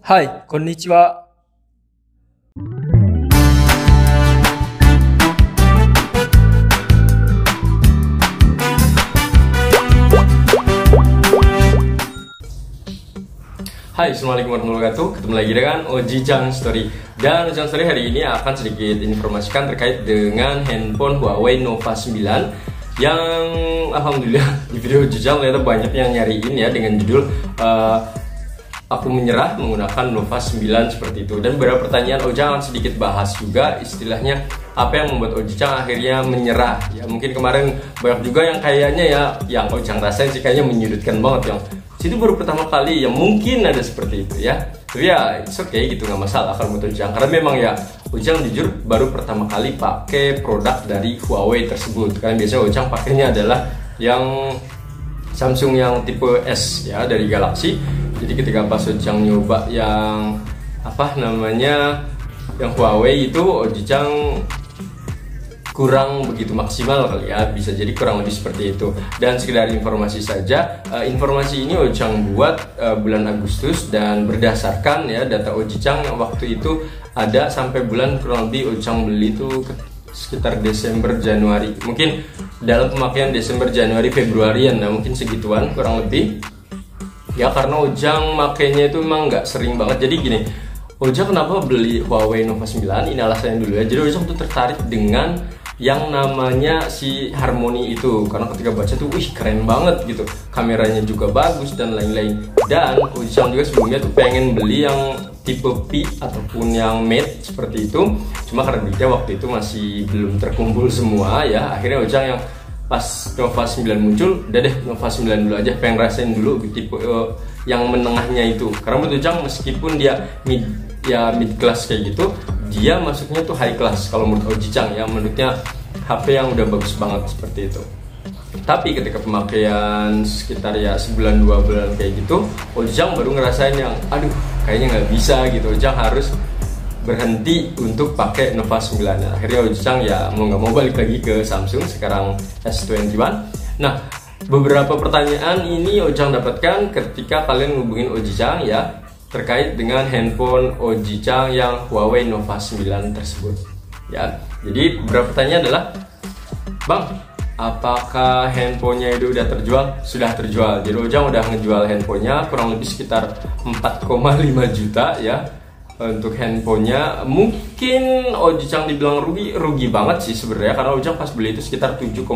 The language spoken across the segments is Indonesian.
はい、こんにちは。Hai, Assalamualaikum warahmatullahi wabarakatuh. Ketemu lagi dengan Ojicang Story. Dan Ojicang Story hari ini akan sedikit informasikan terkait dengan handphone Huawei Nova 9 yang alhamdulillah di video Ojicang ternyata banyak yang nyariin ya dengan judul aku menyerah menggunakan Nova 9 seperti itu. Dan beberapa pertanyaan Ojang akan sedikit bahas juga istilahnya apa yang membuat Ojang akhirnya menyerah. Ya mungkin kemarin banyak juga yang kayaknya ya yang Ojang rasain sih kayaknya menyudutkan banget yang itu baru pertama kali ya mungkin ada seperti itu ya. Tapi ya it's okay gitu, nggak masalah kalau menurut Ojang karena memang ya Ojang jujur baru pertama kali pakai produk dari Huawei tersebut. Karena biasanya Ojang pakainya adalah yang Samsung yang tipe S ya dari Galaxy. Jadi ketika pas Ojang nyoba yang apa namanya yang Huawei itu Ojang kurang begitu maksimal kali ya, bisa jadi kurang lebih seperti itu. Dan sekedar informasi saja, informasi ini Ojang buat bulan Agustus dan berdasarkan ya data Ojang yang waktu itu ada sampai bulan kurang lebih Ojang beli itu sekitar Desember Januari, mungkin dalam pemakaian Desember Januari Februarian, nah mungkin segituan kurang lebih ya. Karena Ojang makainya itu memang nggak sering banget. Jadi gini, Ojang kenapa beli Huawei Nova 9, ini alasannya dulu ya. Jadi Ojang tuh tertarik dengan yang namanya si Harmony itu, karena ketika baca tuh wih keren banget gitu, kameranya juga bagus dan lain-lain. Dan Ojang juga sebelumnya tuh pengen beli yang tipe P ataupun yang Mate seperti itu, cuma karena duitnya waktu itu masih belum terkumpul semua ya. Akhirnya Ojang yang pas Nova 9 muncul, udah deh Nova 9 dulu aja, pengen rasain dulu tipe yang menengahnya itu. Karena menurut Ojang meskipun dia mid class kayak gitu, dia masuknya tuh high class kalau menurut Ojang ya, menurutnya HP yang udah bagus banget seperti itu. Tapi ketika pemakaian sekitar ya sebulan 2 bulan kayak gitu, Ojang baru ngerasain yang aduh kayaknya nggak bisa gitu, Ojang harus berhenti untuk pakai Nova 9. Akhirnya Ojang ya mau nggak mau balik lagi ke Samsung, sekarang S21. Nah, beberapa pertanyaan ini Ojang dapatkan ketika kalian ngubungin Ojang ya terkait dengan handphone Ojang yang Huawei Nova 9 tersebut ya. Jadi beberapa pertanyaan adalah, Bang, apakah handphonenya itu udah terjual? Sudah terjual. Jadi Ojang udah ngejual handphonenya kurang lebih sekitar 4,5 juta ya untuk handphonenya. Mungkin Ojang dibilang rugi banget sih sebenarnya, karena Ojang pas beli itu sekitar 7,5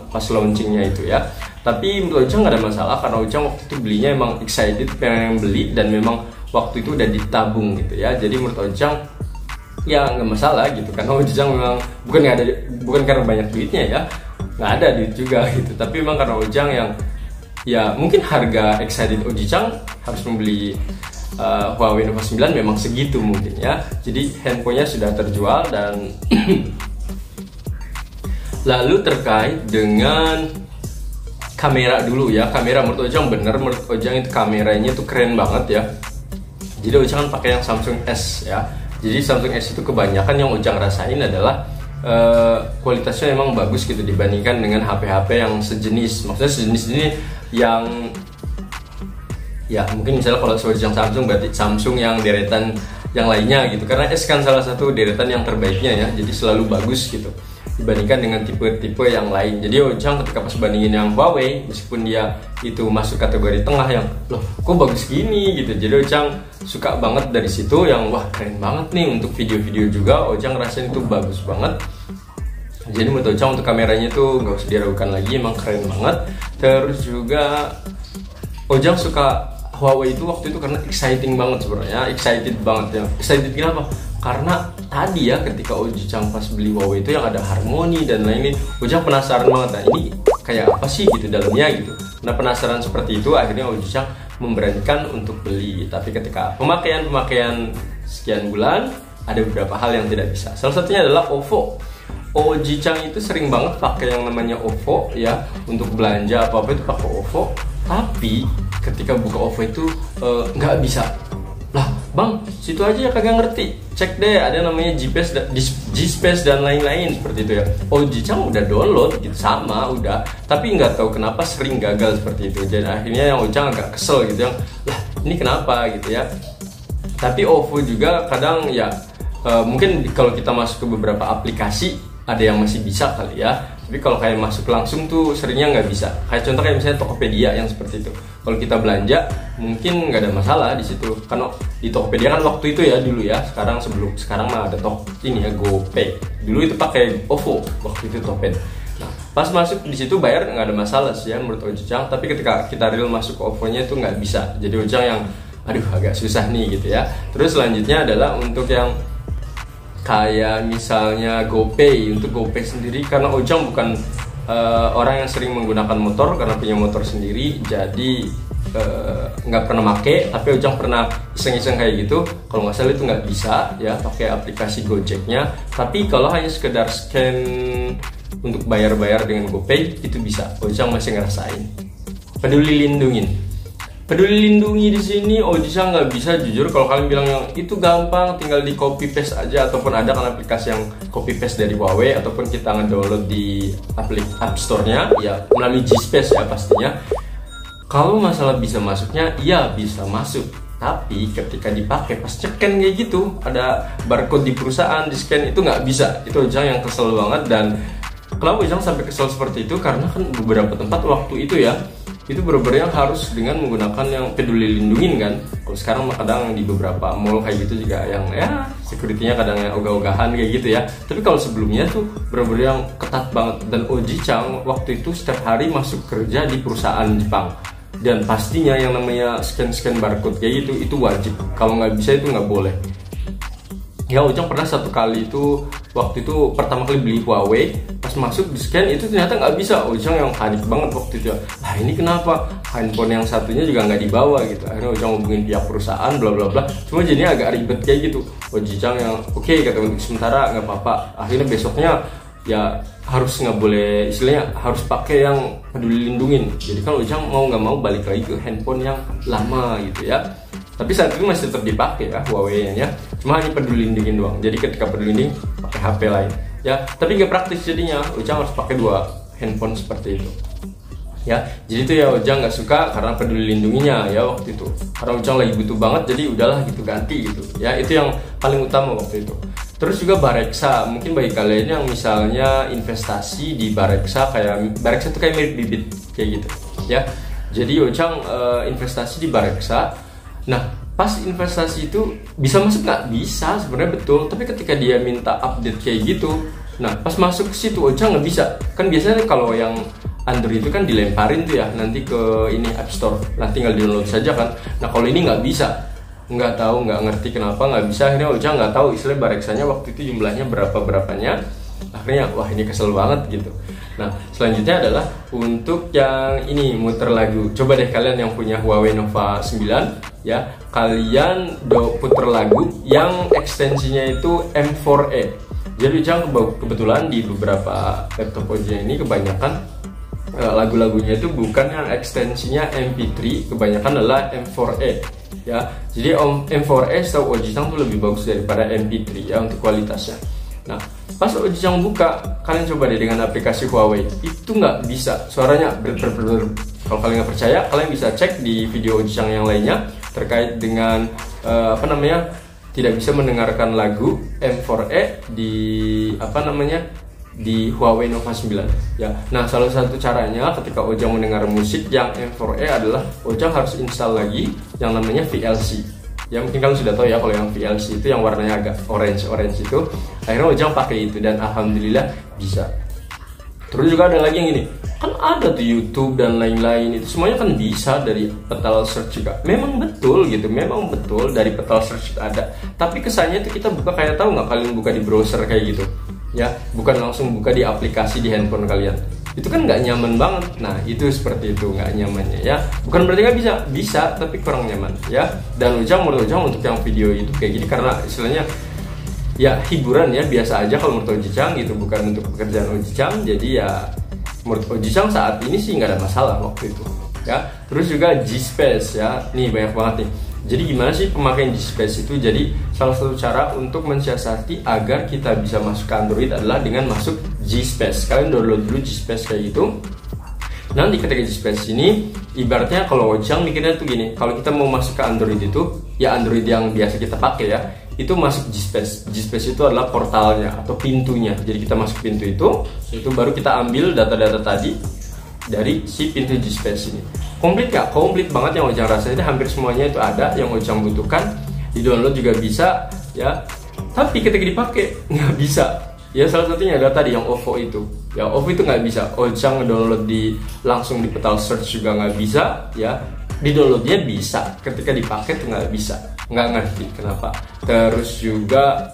pas launchingnya itu ya. Tapi menurut Ojang nggak ada masalah karena Ojang waktu itu belinya emang excited pengen beli dan memang waktu itu udah ditabung gitu ya. Jadi menurut Ojang ya nggak masalah gitu, karena Ojang memang bukan karena banyak duitnya ya, nggak ada duit juga gitu, tapi memang karena Ojang yang ya mungkin harga excited Ojang harus membeli Huawei Nova 9 memang segitu mungkin ya. Jadi handphonenya sudah terjual. Dan lalu terkait dengan kamera dulu ya. Kamera menurut Ojang bener, menurut Ojang itu kameranya tuh keren banget ya. Jadi Ojang kan pakai yang Samsung S ya. Jadi Samsung S itu kebanyakan yang Ojang rasain adalah kualitasnya memang bagus gitu dibandingkan dengan HP-HP yang sejenis. Maksudnya sejenis ini yang ya mungkin misalnya kalau Ojang Samsung berarti Samsung yang deretan yang lainnya gitu. Karena S kan salah satu deretan yang terbaiknya ya. Jadi selalu bagus gitu dibandingkan dengan tipe-tipe yang lain. Jadi Ojang ketika pas bandingin yang Huawei, meskipun dia itu masuk kategori tengah yang loh kok bagus gini gitu, jadi Ojang suka banget dari situ yang wah keren banget nih. Untuk video-video juga Ojang ngerasain itu bagus banget. Jadi menurut Ojang untuk kameranya tuh nggak usah diragukan lagi, emang keren banget. Terus juga Ojang suka Huawei itu waktu itu karena exciting banget sebenarnya, excited banget ya. Excited kenapa? Karena tadi ya ketika Ojang pas beli Huawei itu yang ada Harmony dan lain-lain, Ojang penasaran banget, nah ini kayak apa sih gitu dalamnya gitu. Nah penasaran seperti itu akhirnya Ojang memberanikan untuk beli. Tapi ketika pemakaian sekian bulan ada beberapa hal yang tidak bisa. Salah satunya adalah OVO. Ojang itu sering banget pakai yang namanya OVO ya, untuk belanja apa-apa itu pakai OVO. Tapi ketika buka OVO itu nggak bisa. Lah bang, situ aja ya kagak ngerti, cek deh ada namanya G-Space dan lain-lain seperti itu ya. Ojang udah download gitu sama udah, tapi nggak tahu kenapa sering gagal seperti itu. Jadi akhirnya yang Ojang agak kesel gitu yang lah ini kenapa gitu ya. Tapi OVO juga kadang ya mungkin kalau kita masuk ke beberapa aplikasi ada yang masih bisa kali ya. Tapi kalau kayak masuk langsung tuh seringnya nggak bisa. Kayak contoh kayak misalnya Tokopedia yang seperti itu. Kalau kita belanja mungkin nggak ada masalah di situ. Karena di Tokopedia kan waktu itu ya dulu ya. Sekarang mah ada ini ya GoPay. Dulu itu pakai OVO waktu itu Tokopedia. Nah, pas masuk di situ bayar nggak ada masalah sih ya menurut Ojang. Tapi ketika kita real masuk ke OVO-nya itu nggak bisa. Jadi Ojang yang aduh agak susah nih gitu ya. Terus selanjutnya adalah untuk yang kayak misalnya GoPay. Untuk GoPay sendiri karena Ojang bukan orang yang sering menggunakan motor karena punya motor sendiri, jadi nggak pernah make. Tapi Ojang pernah iseng-iseng kayak gitu. Kalau nggak salah itu nggak bisa ya pakai aplikasi Gojeknya. Tapi kalau hanya sekedar scan untuk bayar-bayar dengan GoPay itu bisa. Ojang masih ngerasain. Peduli Lindungi di sini Ojang nggak bisa jujur. Kalau kalian bilang yang itu gampang, tinggal di copy paste aja, ataupun ada kan aplikasi yang copy paste dari Huawei, ataupun kita ngedownload di App Store-nya, ya melalui G-Space ya pastinya. Kalau masalah bisa masuknya, iya bisa masuk. Tapi ketika dipakai pas scan kayak gitu, ada barcode di perusahaan di scan itu nggak bisa. Itu Ojang yang kesel banget. Dan kenapa Ojang sampai kesel seperti itu? Karena kan beberapa tempat waktu itu ya itu bener-bener yang harus dengan menggunakan yang peduli lindungin kan. Kalau sekarang kadang di beberapa mall kayak gitu juga yang ya security-nya kadang yang ogah-ogahan kayak gitu ya. Tapi kalau sebelumnya tuh bener-bener yang ketat banget. Dan Oji-chan waktu itu setiap hari masuk kerja di perusahaan Jepang. Dan pastinya yang namanya scan-scan barcode kayak gitu itu wajib. Kalau nggak bisa itu nggak boleh. Ya Ojang pernah satu kali itu waktu itu pertama kali beli Huawei, pas masuk di scan itu ternyata nggak bisa. Ojang yang panik banget waktu itu. Nah ini kenapa handphone yang satunya juga nggak dibawa gitu. Akhirnya Ojang hubungin pihak perusahaan bla bla bla. Cuma jadinya agak ribet kayak gitu. Ojang yang oke, kata untuk sementara nggak apa-apa. Akhirnya besoknya ya harus nggak boleh, istilahnya harus pakai yang peduli lindungin. Jadi kalau Ojang mau nggak mau balik lagi ke handphone yang lama gitu ya. Tapi saat itu masih tetap dipakai ya Huawei-nya ya. Cuma hanya peduli lindungin doang. Jadi ketika peduli lindung pakai HP lain ya. Tapi nggak praktis jadinya. Ojang harus pakai 2 handphone seperti itu. Ya, jadi itu ya Ojang nggak suka karena peduli lindunginya ya waktu itu. Karena Ojang lagi butuh banget, jadi udahlah gitu ganti gitu. Ya itu yang paling utama waktu itu. Terus juga Bareksa, mungkin bagi kalian yang misalnya investasi di Bareksa, kayak Bareksa itu kayak mirip Bibit kayak gitu ya. Jadi Ojang investasi di Bareksa. Nah, pas investasi itu bisa masuk nggak? Bisa sebenarnya betul. Tapi ketika dia minta update kayak gitu, nah pas masuk ke situ Ojang nggak bisa. Kan biasanya kalau yang Android itu kan dilemparin tuh ya nanti ke ini App Store. Nah tinggal download saja kan. Nah kalau ini nggak bisa. Nggak tahu, nggak ngerti kenapa nggak bisa. Akhirnya Ojang nggak tahu istilah Bareksanya waktu itu jumlahnya berapanya. Akhirnya wah ini kesel banget gitu. Nah selanjutnya adalah untuk yang ini muter lagu. Coba deh kalian yang punya Huawei Nova 9 ya, kalian puter lagu yang ekstensinya itu M4A. Jadi Ojang kebetulan di beberapa laptop Ojang ini kebanyakan lagu-lagunya itu bukan yang ekstensinya MP3, kebanyakan adalah M4A ya. Jadi M4A setahu Ojang tuh lebih bagus daripada MP3 ya untuk kualitasnya. Nah pas Ojang buka, kalian coba deh dengan aplikasi Huawei, itu nggak bisa, suaranya kalau kalian nggak percaya, kalian bisa cek di video Ojang yang lainnya terkait dengan tidak bisa mendengarkan lagu M4A di Huawei Nova 9 ya. Nah salah satu caranya ketika Ojang mendengar musik yang M4A adalah Ojang harus install lagi yang namanya VLC ya. Mungkin kalian sudah tahu ya kalau yang VLC itu yang warnanya agak orange itu. Akhirnya Ojang pakai itu dan alhamdulillah bisa. Terus juga ada lagi yang ini, kan ada tuh YouTube dan lain-lain, itu semuanya kan bisa dari petal search juga. Memang betul gitu, memang betul dari petal search ada. Tapi kesannya itu kita buka kayak, tahu nggak kalian buka di browser kayak gitu ya, bukan langsung buka di aplikasi di handphone kalian. Itu kan nggak nyaman banget. Nah itu seperti itu nggak nyamannya ya. Bukan berarti nggak bisa tapi kurang nyaman ya. Dan menurut Ojang untuk yang video itu kayak gini karena istilahnya ya hiburan ya, biasa aja kalau menurut Ojang gitu, bukan untuk pekerjaan Ojang. Jadi ya menurut Ojang saat ini sih nggak ada masalah waktu itu ya. Terus juga G-Space ya, nih banyak banget nih. Jadi gimana sih pemakaian G-Space itu? Jadi salah satu cara untuk mensiasati agar kita bisa masuk ke Android adalah dengan masuk G-Space. Kalian download dulu G-Space kayak gitu. Nanti ketika G-Space ini ibaratnya kalau Ojang mikirnya tuh gini, kalau kita mau masuk ke Android itu ya Android yang biasa kita pakai ya, itu masuk Gspace. Gspace itu adalah portalnya atau pintunya. Jadi kita masuk pintu itu baru kita ambil data-data tadi dari si pintu Gspace ini. Komplit gak? Komplit banget yang Ojang rasain. Hampir semuanya itu ada yang Ojang butuhkan. Di download juga bisa ya. Tapi ketika dipakai nggak bisa. Ya salah satunya adalah tadi yang OVO itu. Ya OVO itu nggak bisa. Ojang download langsung di petal search juga nggak bisa ya. Di downloadnya bisa. Ketika dipakai tuh nggak bisa. Nggak ngerti kenapa. Terus juga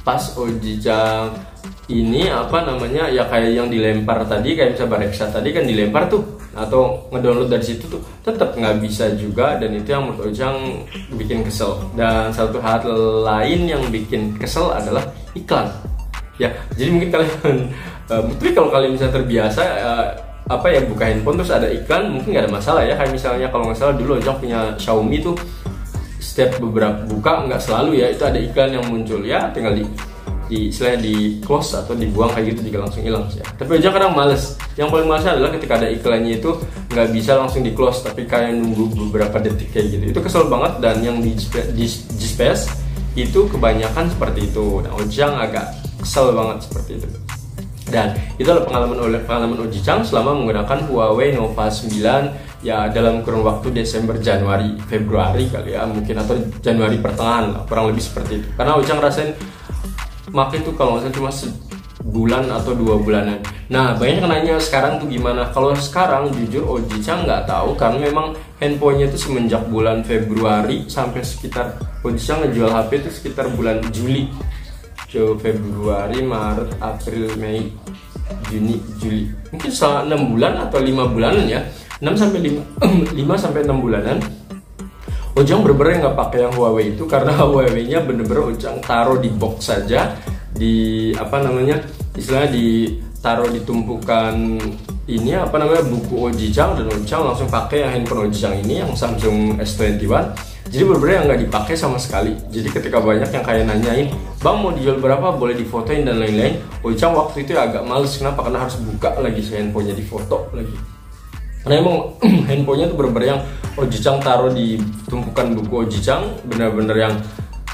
pas Ojang ini apa namanya ya kayak yang dilempar tadi, kayak misalnya Bareksa tadi kan dilempar tuh atau ngedownload dari situ tuh tetap nggak bisa juga, dan itu yang menurut Ojang bikin kesel. Dan satu hal lain yang bikin kesel adalah iklan ya. Jadi mungkin kalian mungkin kalau kalian misalnya terbiasa apa ya buka handphone terus ada iklan mungkin nggak ada masalah ya. Kayak misalnya kalau nggak salah dulu Ojang punya Xiaomi tuh setiap beberapa buka, nggak selalu ya, itu ada iklan yang muncul ya, tinggal istilahnya di close atau dibuang kayak gitu juga langsung hilang ya. Tapi Ojang kadang males. Yang paling males adalah ketika ada iklannya itu nggak bisa langsung di close tapi kayak nunggu beberapa detik kayak gitu. Itu kesel banget. Dan yang di Gspace itu kebanyakan seperti itu. Nah, Ojang agak kesel banget seperti itu. Dan itu adalah pengalaman Ojang selama menggunakan Huawei Nova 9 ya, dalam kurun waktu Desember, Januari, Februari kali ya mungkin, atau Januari pertengahan lah, kurang lebih seperti itu. Karena Ojang rasain makin tuh kalau nggak salah cuma sebulan atau 2 bulanan. Nah banyak yang nanya sekarang tuh gimana. Kalau sekarang jujur Ojang nggak tahu, karena memang handphonenya itu semenjak bulan Februari sampai sekitar Ojang ngejual HP itu sekitar bulan Juli. Februari, Maret, April, Mei, Juni, Juli, mungkin setelah 6 bulan atau 5 bulanan ya, 6 sampai 5 sampai 6 bulanan Ojang bener-bener nggak pakai yang Huawei itu, karena Huawei-nya bener-bener Ojang taruh di box saja, di apa namanya istilahnya ditaruh di tumpukan ini apa namanya buku Ojang, dan Ojang langsung pakai yang handphone Ojang ini yang Samsung S21. Jadi bener-bener yang nggak dipakai sama sekali. Jadi ketika banyak yang kayak nanyain, bang mau dijual berapa, boleh difotoin dan lain-lain, Ojang waktu itu ya agak males. Kenapa? Karena harus buka lagi si handphonenya, difoto lagi. Karena emang handphonenya tuh bener-bener yang Ojang taruh di tumpukan buku Ojang, bener-bener yang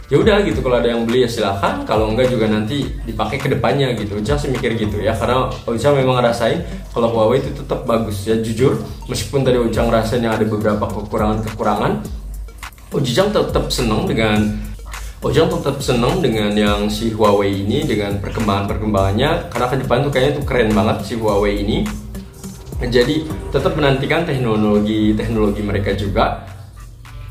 ya udah gitu, kalau ada yang beli ya silahkan, kalau enggak juga nanti dipakai ke depannya gitu. Ojang sih mikir gitu ya, karena Ojang memang ngerasain kalau Huawei itu tetap bagus ya. Jujur meskipun tadi Ojang ngerasain yang ada beberapa kekurangan, Ojang tetap senang dengan yang si Huawei ini, dengan perkembangannya, karena ke depan tuh kayaknya tuh keren banget si Huawei ini. Jadi tetap menantikan teknologi mereka juga.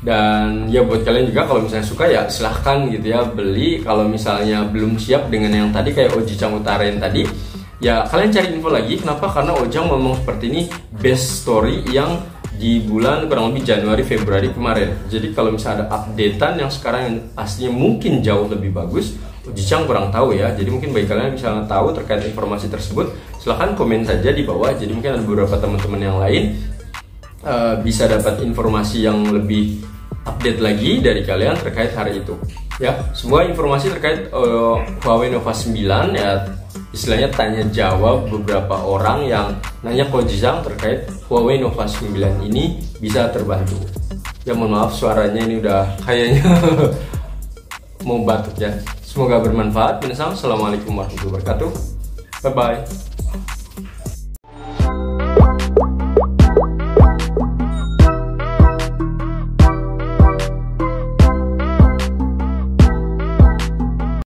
Dan ya buat kalian juga kalau misalnya suka ya silahkan gitu ya beli. Kalau misalnya belum siap dengan yang tadi kayak Ojang utarain tadi, ya kalian cari info lagi. Kenapa? Karena Ojang ngomong seperti ini best story yang di bulan kurang lebih Januari Februari kemarin. Jadi kalau misalnya ada updatean yang sekarang yang aslinya mungkin jauh lebih bagus, Ojang kurang tahu ya. Jadi mungkin bagi kalian yang bisa tahu terkait informasi tersebut, silahkan komen saja di bawah. Jadi mungkin ada beberapa teman-teman yang lain bisa dapat informasi yang lebih update lagi dari kalian terkait hari itu ya. Semua informasi terkait Huawei Nova 9 ya, istilahnya tanya jawab beberapa orang yang nanya ke Ojang terkait Huawei Nova 9 ini bisa terbantu ya. Mohon maaf suaranya ini udah kayaknya mau batuk ya. Semoga bermanfaat. Assalamualaikum warahmatullahi wabarakatuh. Bye bye.